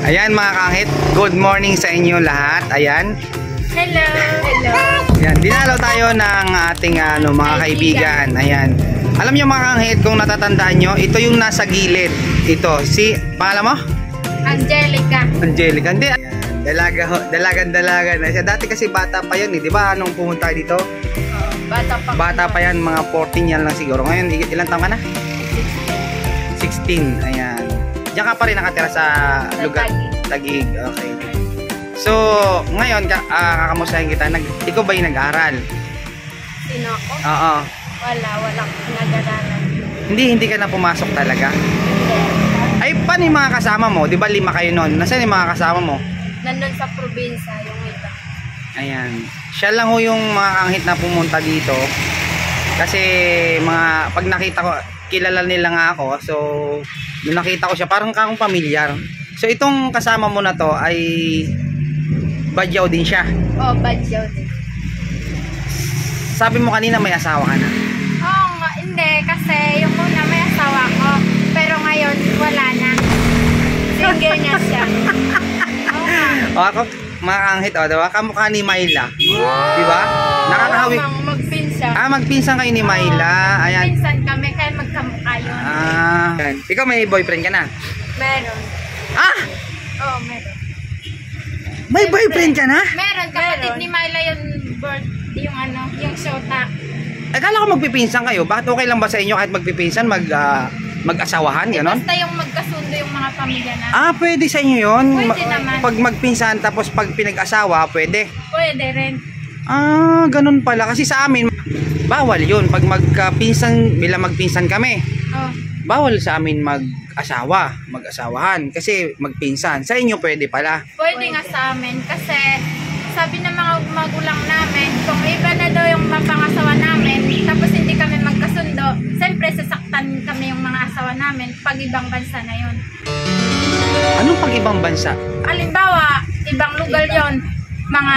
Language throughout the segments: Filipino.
Ayan mga kaanghit, good morning sa inyo lahat. Ayan. Hello. Hello. Ayan, dinalaw tayo ng ating mga kaibigan. Ayan. Alam nyo mga kaanghit, kung natatandaan nyo, ito yung nasa gilid. Ito, si, pangalan mo? Angelica. Angelica. Hindi. Dalagan na siya. Dati kasi bata pa yan, di ba? Anong pumunta dito? Bata pa yan, mga 14 yan lang siguro. Ngayon, ilang taon ka na? 16. Ayan. Diyan ka pa rin nakatira sa lugar Taguig. Okay. So, ngayon kakamustahin kita. Ikaw ba yung nag-aaral? Sino ako? Oo. Walang nag-aaralan. Hindi ka na pumasok talaga? Ay, paano yung mga kasama mo? Di ba 5 kayo nun? Nasaan yung mga kasama mo? Nandun sa probinsya, yung iba. Ayan. Siya lang ho yung mga kaanghit na pumunta dito. Kasi pag nakita ko, kilala nila nga ako. So, nung nakita ko siya, parang kakong pamilyar. So, itong kasama mo na to ay badyaw din siya. Oo, badyaw din. Sabi mo kanina may asawa ka na. Oo, hindi. Kasi yung una may asawa ko. Pero ngayon, wala na. Single na siya. Oo nga. O ako, mga kaanghit, diba? Kamukha ni Myla. Diba? Nakakahawig. Magpinsan. Magpinsan kayo ni Myla. Ayan. Magpinsan kami, kaya magkamukha yun. Ayan. Ikaw may boyfriend ka na? Meron. Ah! Oo, meron. May boyfriend ka na? Meron. Kapatid ni Myla yung shota. Akala ko magpipinsan kayo. Bakit okay lang ba sa inyo kahit magpipinsan, mag-asawahan, gano'n? Basta yung magkasundo yung mga pamilya na. Pwede sa inyo yun? Pwede naman. Pag magpinsan, tapos pag pinag-asawa, pwede? Pwede rin. Ganun pala. Kasi sa amin, bawal yun. Pag magpinsan, bilang magpinsan kami, bawal sa amin mag-asawahan. Kasi magpinsan. Sa inyo pwede pala. Pwede nga sa amin. Kasi sabi ng mga magulang namin, kung iba na daw yung mapangasawa namin, tapos hindi kami magkasundo, siyempre sasaktan kami yung mga asawa namin pag ibang bansa na yun. Anong pag ibang bansa? Halimbawa, ibang lugar yon, mga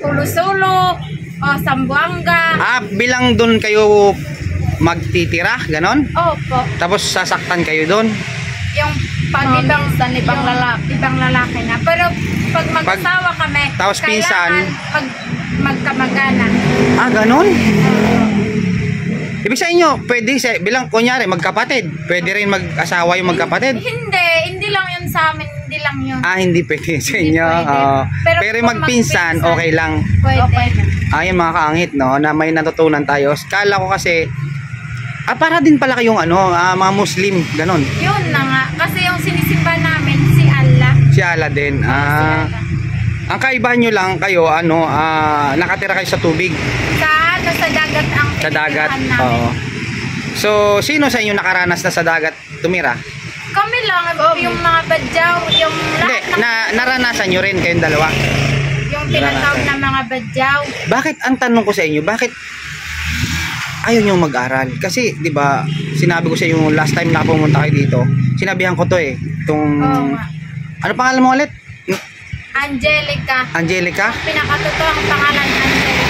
Ulo-Sulo o Zamboanga. Bilang doon kayo magtitira, ganon? Opo. Tapos sasaktan kayo doon? Yung pag ibang lalaki na. Pero pag mag-asawa kami, tapos pinsan, magkamagana. Ganon? Ibig sa inyo, pwede bilang kunyari magkapatid, pwede rin mag-asawa yung magkapatid? Hindi lang yun sa amin, hindi lang yun. Hindi pwede sa inyo. Pero magpinsan, okay lang. Pwede. Ayun mga kaangit, no, na may natutunan tayo. Kala ko kasi para din pala kayong mga Muslim, ganon. Yun na nga, kasi yung sinisimba namin si Allah. Si Allah din. Si Allah. Ang kaibahan nyo lang kayo, nakatira kayo sa tubig. Sa dagat ang sa dagat. namin. So, sino sa inyo nakaranas na sa dagat tumira? Kami lang, yung mga badyaw, yung lahat. Hindi, naranasan nyo rin kayong dalawa? Yung tinatawag na mga badyaw. Bakit, ang tanong ko sa inyo, bakit ayaw nyo mag-aral? Kasi, di ba, sinabi ko sa inyo last time na pumunta kayo dito, sinabihan ko to ano pangalan mo ulit? Angelica. Angelica? Pinakatotoong pangalan Angelica.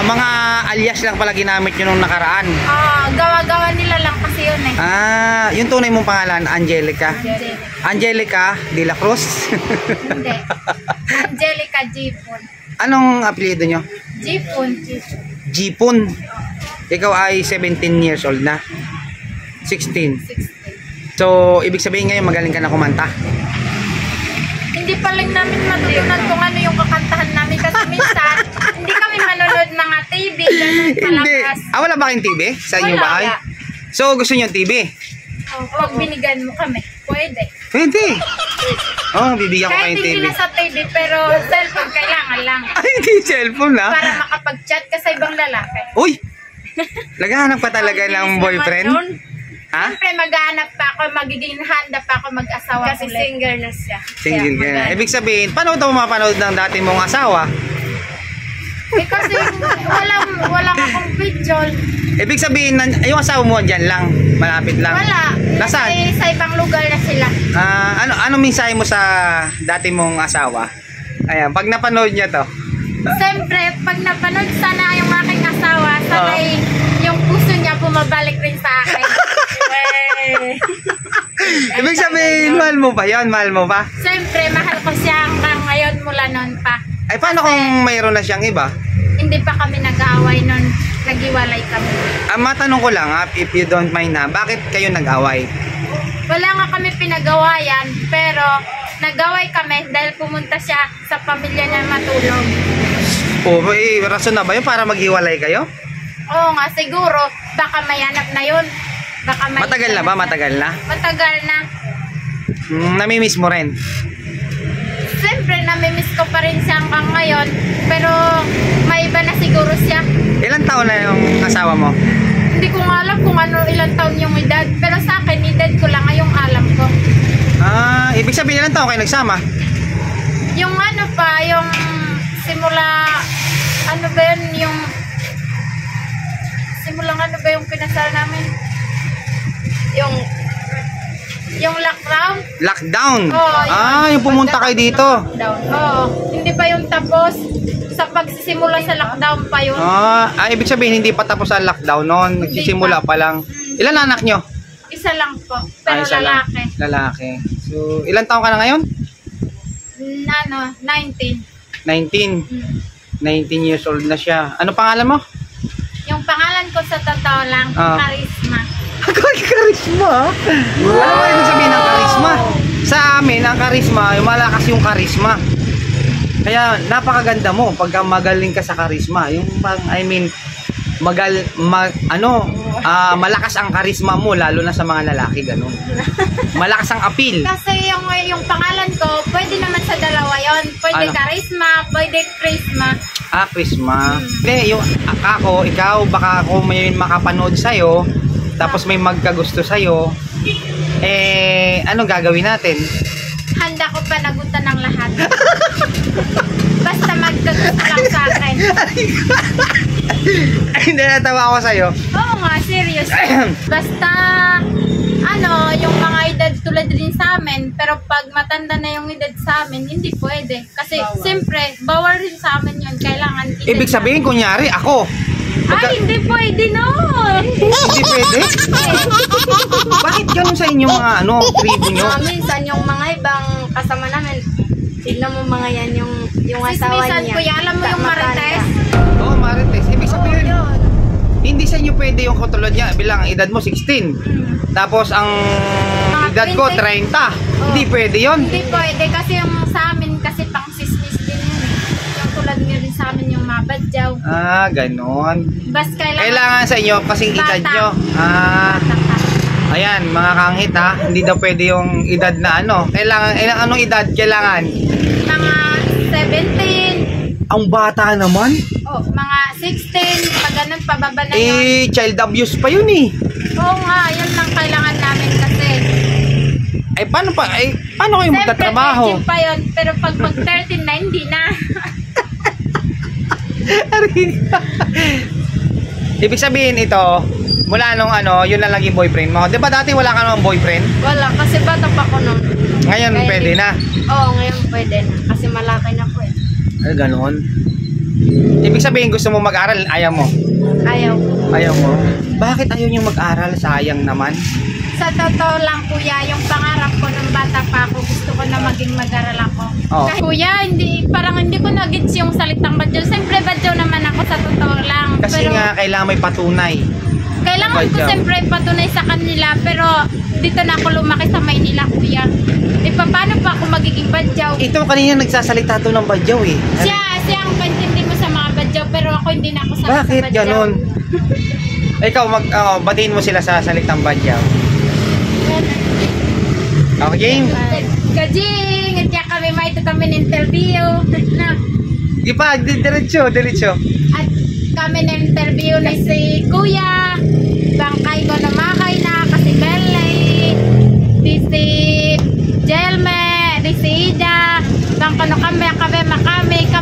Mga alias lang pala ginamit nyo nung nakaraan. Gawa-gawa nila lang kasi yun yung tunay mong pangalan, Angelica. Angelica de la Cruz? Hindi. Angelica Jipon. Anong apelyido nyo? Jipon. Jipon. Ikaw ay 17 years old na? 16. So, ibig sabihin ngayon magaling ka na kumanta? Hindi pa lang namin matutunan kung ano yung kakantahan namin kasi minsan hindi kami manonood mga TV, ganun palabas. Wala ba kayong TV sa inyong bahay? So, gusto nyo TV? Pag binigyan mo kami, pwede. Pwede. Bibigyan ko kayong TV. Kahit hindi na sa TV, pero cellphone kailangan lang. Hindi cellphone na? Para makapag-chat ka sa ibang lalaki. Uy! Naghahanap pa talaga ng boyfriend? Siyempre maghahanap pa ako, magiging handa pa ako mag-asawa kasi ulit. Single na siya. Single ka na. Ibig sabihin, paano ito mapanood ng dati mong asawa? Kasi walang akong picture. Ibig sabihin, yung asawa mo dyan lang, malapit lang. Wala. Nasaan? Sa ibang lugar na sila. Ano mensahe mo sa dati mong asawa? Ayan, pag napanood niya to. Siyempre, pag napanood sana yung aking asawa, sana'y yung puso niya bumabalik rin sa akin. Ibig sabihin, mahal mo ba yan? Mahal mo ba? Siyempre, mahal ko siya hanggang ngayon mula noon pa. Ay, paano kung mayroon na siyang iba? Hindi pa kami nag-aaway noon. Naghiwalay kami. Matanong ko lang ha, if you don't mind ha, bakit kayo nag-away? Wala nga kami pinagawayan, pero nag-away kami dahil pumunta siya sa pamilya niya matulog. Rason na ba yun para maghiwalay kayo? Oo nga, siguro. Baka may hanap na yun. Baka may Matagal na ba? Matagal na? Matagal na. Namimiss mo rin? Siyempre, namimiss ko pa rin siya hanggang ngayon. Pero may iba na siguro siya. Ilang taon na yung asawa mo? Hindi ko nga alam kung ano ilang taon yung edad. Pero sa akin, edad ko lang yung alam ko. Ibig sabihin ilang taon kayo nagsama? Yung ano pa, yung simula, ano ba yun, yung simulang ano ba yung pinasal namin? Yung lockdown? Lockdown? Oo, yung pumunta kayo dito? Lockdown. Oo, hindi pa yung tapos. Sa pagsisimula sa lockdown pa yun. Ibig sabihin hindi pa tapos ang lockdown noon, nagsisimula pa lang. Ilan anak nyo? Isa lang po, pero Isa lang. lalaki. Lalaki. So, ilang taon ka na ngayon? 19. 19. Mm. 19 years old na siya. Ano pangalan mo? Yung pangalan ko sa totoo lang, Charisma. Karisma? Ano ba ibig sabihin ng karisma? Sa amin, ang karisma, yung malakas yung karisma. Kaya napakaganda mo pagka magaling ka sa karisma. Yung malakas ang karisma mo lalo na sa mga lalaki, ganun. Malakas ang appeal. Kasi yung pangalan ko, pwede naman sa dalawa yon. Pwede Ano? Charisma, pwede Prisma. Prisma. Hindi, ikaw, baka ako may makapanood sa'yo, tapos may magkagusto sa'yo, anong gagawin natin? Handa ko panagutan ng lahat. Basta magkagusto lang sa akin. Hindi, natawa ako sa'yo. Oo nga, serious. Basta, yung mga edad tulad din sa amin, pero pag matanda na yung edad sa amin, hindi pwede. Kasi, siyempre, bawal rin sa amin yun. Kailangan edad. Ibig sabihin, kunyari, ako. Ay, hindi pwede, no! Hindi pwede? Bakit ganun sa inyong mga, tribo nyo? Minsan yung mga ibang kasama namin, tignan mo mga yan, yung asawa Sismisan niya. ko yan. Alam mo yung Marites? Oo, Marites. Ibig sabihin, hindi sa inyo pwede yung katulad niya, bilang edad mo 16. Tapos ang Mga edad ko 20. 30. Hindi pwede yon. Hindi pwede. Kasi yung sa amin, kasi pang sismis din yun. Yung tulad nyo rin sa amin yung mabadyaw. Ganon. Bas Kailangan sa inyo kasing edad Bata. nyo. Ayan, mga kangit ha. Hindi daw pwede yung edad na Kailangan, anong edad kailangan? Mga 17. Ang bata naman. Mga 16. Pag ganun, pababa na yun. Child abuse pa yun eh. Oo nga, yun lang kailangan namin kasi. Paano kayo magtatrabaho? Siyempre, pa yun. Pero pag mag-13 na, hindi na. Ibig sabihin ito, mula nung yun na lagi boyfriend mo. Di ba dati wala ka namang boyfriend? Wala, kasi bata pa ko nun. Ngayon Kaya pwede na. Oo, ngayon pwede na. Kasi malaki na po eh. Ganon. Ibig sabihin gusto mo mag-aral, ayaw mo. Ayaw. Ayaw mo. Bakit ayaw niyo mag-aral? Sayang naman. Sa totoo lang, kuya, yung pangarap ko nung bata pa ako, gusto ko na maging mag-aral ako. Oo. Kahit, kuya, parang hindi ko na-gets yung salitang badyaw. Siyempre, badyaw naman ako sa totoo lang. Kasi pero, nga kailangan may patunay. kailangan ko badyaw. siyempre patunay sa kanila, pero dito na ako lumaki sa Maynila, kuya. Paano pa ako magiging badyaw? Ito kanina nagsasalita to ng badyaw eh. Siya ang pantindi mo sa mga badyaw, pero ako hindi na ako sa Bakit badyaw. ganon? Ikaw, batiin mo sila sa salitang badyaw. Okay? Kajing, at kaya kami may ito kami interview. Na, Di pa, diretso. at kami na-interview na si Kuya, bangkay ko na makay na, kasi Belle, si Jelme, si Ida, bangko na kami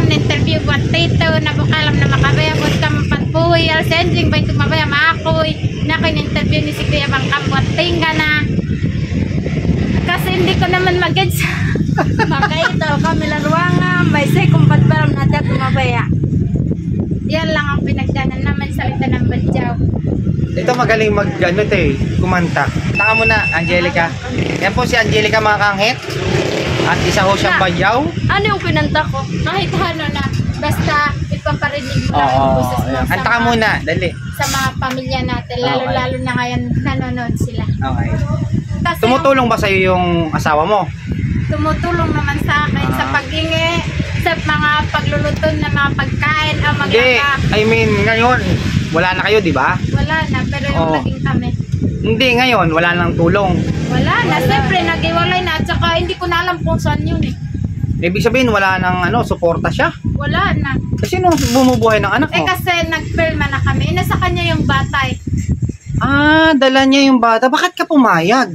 na-interview ko at tito, nabukalam na makabayabot kami patpuy, alsenjing, bay tumabaya maakoy, na na-interview ni si Kuya bangkam at tinga na. Kasi hindi ko naman mag-gets. Makaito, kami laruanga, may say kung ba't parang natin tumabaya. Yan lang ang pinagdanan naman salita ng badyaw. Ito magaling kumanta. Taka mo na, Angelica. Yan po si Angelica mga kaanghit. At isa ho siyang bayaw. Ano yung pinanta ko? Kahit ano na, basta ipaparinig mo lang Oo. yung boses mo sa Kanta ka muna, dali. sa mga pamilya natin, lalo-lalo na ngayon nanonood sila. Okay. Kasi Tumutulong ba sa'yo yung asawa mo? tumutulong naman sa akin sa pag-ingi, sa mga pagluluto ng mga pagkain, ang Hindi, mag-aga. I mean, ngayon, wala na kayo, di ba? Wala na, pero yung Oo. naging kami. Hindi, ngayon, wala nang tulong. Wala na, siyempre nag-iwalay na, at saka hindi ko na alam kung saan yun eh. Ibig sabihin, wala nang suporta siya. Wala na. Kasi nung bumubuhay ng anak mo. Kasi nag-filma na kami, nasa kanya yung bata eh. Dala niya yung bata. Bakit ka pumayag?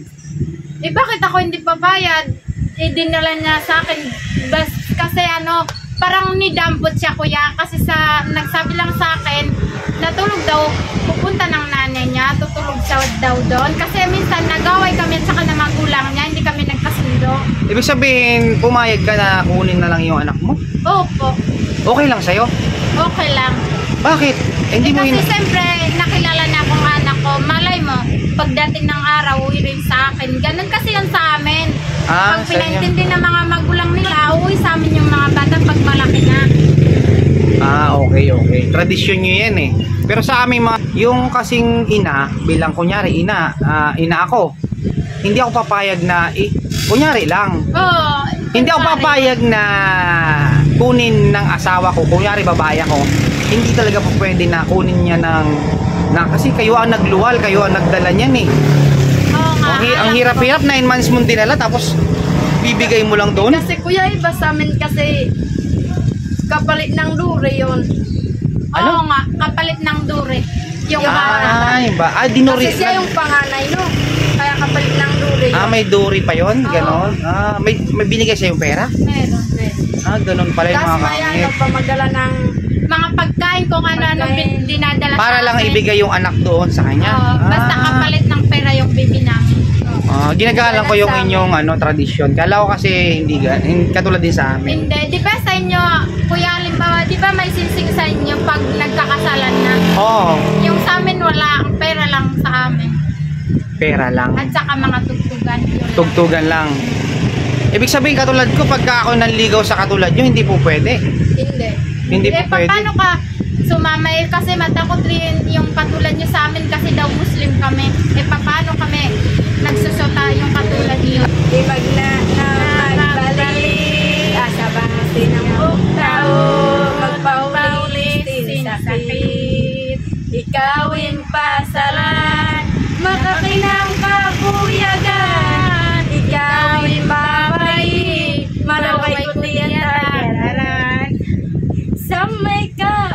Eh bakit ako hindi pabayad? Eh dinala niya sa akin. Kasi parang nidampot siya kuya. Kasi nagsabi lang sa akin, natulog daw, pupunta ng nanay niya, tutulog siya daw doon. Kasi minsan nag-away kami at saka na magulang niya, hindi kami nagkasundo. Ibig sabihin, pumayag ka na kunin na lang yung anak mo? Opo, Okay lang sa'yo? okay lang. Bakit? Hindi mo Kasi siyempre, nakilala na akong anak ko. Malay mo, pagdating ng araw, uwi rin sa akin. Ganun kasi yun sa amin. Pag sa inyo. pinaintindi ng mga magulang nila, uwi sa amin yung mga bata pag malaki na. Okay. Tradisyon nyo yan eh. Pero sa amin yung kasing ina, bilang kunyari ina ako, hindi ako papayag na, kunyari lang, Oo. hindi ako papayag na kunin ng asawa ko, kunyari babae ako, hindi talaga po pwede na kunin niya kasi kayo ang nagluwal, kayo ang nagdala niyan eh. Oo nga. Ang hirap-hirap, 9 months mong dinala, tapos bibigay mo lang doon. Kasi kuya, iba sa amin kasi kapalit ng dure yun. Oo nga, kapalit ng dure. Yung bata. Dinuri. Kasi siya yung panganay, no? Kaya kapalit ng dure yun. May duri pa yon, ganon. May binigay sa yung pera? Meron. Ganon pala yung Tapos mga may kangit. pamadala ng Mga pagkain kung ano-ano dinadala Para sa lang amin. ibigay yung anak doon sa kanya. Oo, basta kapalit ng pera yung baby namin. Ginagalang ko yung inyong tradisyon. Kala ko kasi hindi katulad din sa amin. Hindi, di ba sa inyo, kuya, halimbawa, di ba may sinsing sa inyo pag nagkakasalan na? Oo, Yung sa amin wala, ang pera lang sa amin. pera lang. At saka mga tugtugan. Yun lang. Tugtugan lang. Ibig sabihin katulad ko, pagka ako nanligaw sa katulad nyo, hindi po pwede. hindi. Hindi po pwede. Paano ka sumama kasi matakot rin yung katulad nyo sa amin kasi daw Muslim kami. Paano kami nagsusota yung katulad nyo? Di pag magbalik, asa base ng tao, magpaulit din sakit. Ikawin pasalan, makakinang kabuyagan. Ikawin babayi, malaway kutiyan tararan. Samay ka,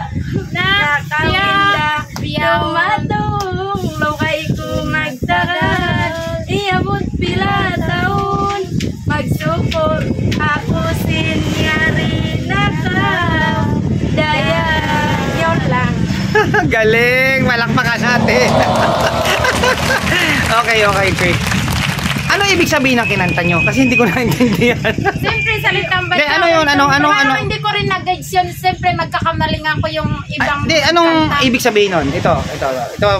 nakawinda, tumatong, lokay ko magtagal. Iabot pila taon, magsupot, ako sinyari na ka. Daya, yun lang. Galing! Malakpakan natin! Okay, quick. Ano ibig sabihin ng kinanta nyo? Kasi hindi ko naintindihan. Siyempre, salitang Hindi, ano yun? Ano? Hindi ko rin nag-guides yun. Siyempre, magkakamalingan ko yung ibang Anong kanta. ibig sabihin nun? Ito,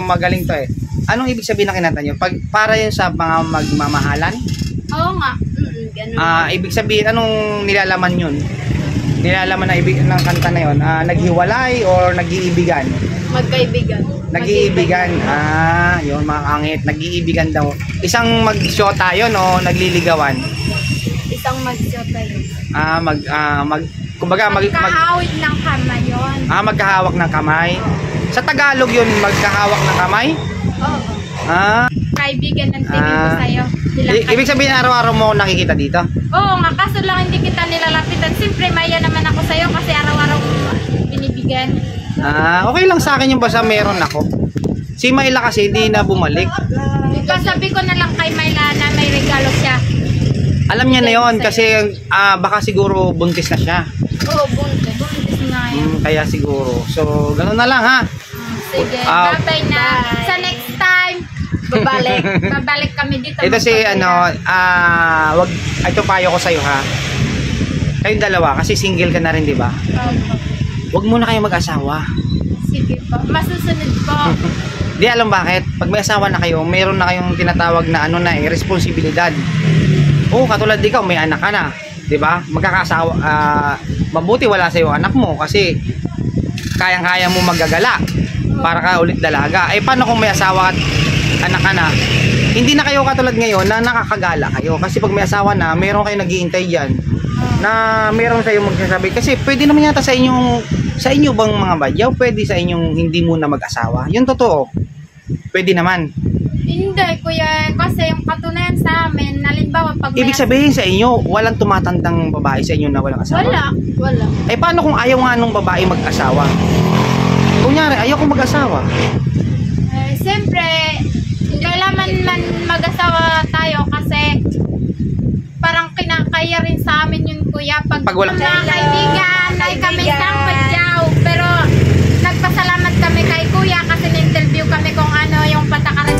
magaling to eh. Anong ibig sabihin ng kinanta nyo? Para yun sa mga magmamahalan? Oo nga. Ganun. Ibig sabihin, anong nilalaman yun? Nilalaman na ibig ng kanta na yun? Naghiwalay or nag-iibigan? Magkaibigan. Nag-iibigan. Yun mga kangit. Nag-iibigan daw. Isang mag-shota yun o nagliligawan? Isang magsyota yun. Magkahawig ng kamay yun. Magkahawak ng kamay. Sa Tagalog yun, magkahawak ng kamay? Oo. Kaibigan ng tingin ko sa'yo. Ibig sabihin araw-araw mo nakikita dito? Oo nga, kaso lang hindi kita nilalapitan. Siyempre, maya naman ako sa'yo kasi araw-araw mo binibigyan. Okay lang sa akin yung basta meron ako. Si Mayla kasi hindi na bumalik. Sabi ko na lang kay Mayla na may regalo siya. Alam niya na yon kasi baka siguro buntis na siya. Oo, buntis. Buntis na yun. Kaya siguro. So, gano'n na lang ha. Sige, bye-bye na. Sa next time, babalik kami dito. Ito si ito payo ko sa'yo ha. Kayong dalawa kasi single ka na rin, di ba? Opo. Huwag muna kayo mag-asawa. Sige po. Masusunod po. Di alam bakit, pag may asawa na kayo, meron na kayong tinatawag na ano na responsibilidad. Oo, katulad ikaw, may anak ka na, 'di ba? Magkakasawa, mabuti wala sa iyo anak mo kasi kayang-kaya mo maggagala para ka ulit dalaga. Eh paano kung may asawa at anak ka na? Hindi na kayo katulad ngayon na nakakagala kayo kasi pag may asawa na, meron kayong naghihintay diyan na meron sa iyo magsasabi kasi pwede naman yata sa inyo bang mga badyaw, pwede sa inyong hindi muna mag-asawa. Yun totoo. Pwede naman. Hindi, kuya. Kasi yung katunayan sa amin, halimbawa pag may Ibig sabihin sa inyo, walang tumatandang babae sa inyo na walang asawa? Wala. Eh paano kung ayaw nga nung babae mag-asawa? Kunyari, ayaw kong mag-asawa. Siyempre, kailangan man mag-asawa tayo kasi parang kinakaya rin sa amin yun, kuya. Pag walang mga kaibigan, ay kami isang badyaw. Pero nagpasalamat kami kay kuya kasi na-interview kami kung ano yung patakaran